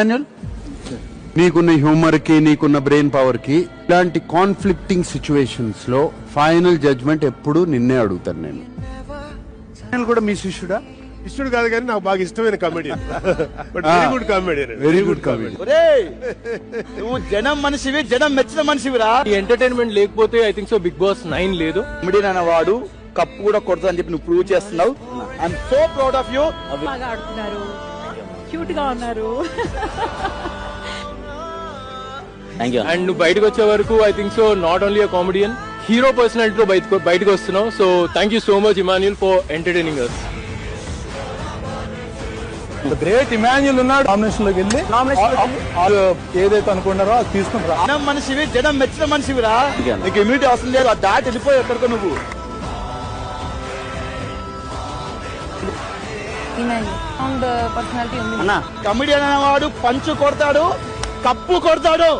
Manuel నీకున్న humour కి నీకున్న బ్రెయిన్ పవర్ కి ఇలాంటి కాన్ఫ్లిక్టింగ్ సిచ్యువేషన్స్ లో ఫైనల్ జడ్జ్మెంట్ ఎప్పుడు నిన్నే అడుగుతాను నేను కూడా మీ శిష్యుడా ఇష్టడు కాదు కానీ నాకు బాగా ఇష్టమైన comedian but very good comedian very good comedy నువ్వు జనం మనిషివి జనం మెచ్చిన మనిషివిరా ఈ ఎంటర్టైన్మెంట్ లేకపోతే I think so big boss 9 లేదు. కామెడీ అనేవాడు కప్పు కూడా కొడతా అని చెప్పి నువ్వు ప్రూవ్ చేస్తున్నావు. I'm so proud of you. బాగా ఆడుతున్నారు, క్యూట్ గా ఉన్నారు. అండ్ నువ్వు బయటకు వచ్చే వరకు I think so not only a comedian, hero పర్సనాలిటీతో బయటకు వస్తున్నావు. So thank you so much Emmanuel for entertaining us. Great Emmanuel ఉన్నాడు. నామినేషన్ లోకి వెళ్ళి ఏదైతే అనుకున్నారో అది తీసుకుంటారా. జనం మనిషివి జనం మెచ్చిన మనిషివిరా. నీకు ఇమ్యూనిటీ అవసరం లేదు, ఆ దాటి వెళ్ళిపోయి ఎక్కడికో నువ్వు. పర్సనాలిటీ ఉంది. కమెడియన్ అనేవాడు పంచు కొడతాడు, కప్పు కొడతాడు.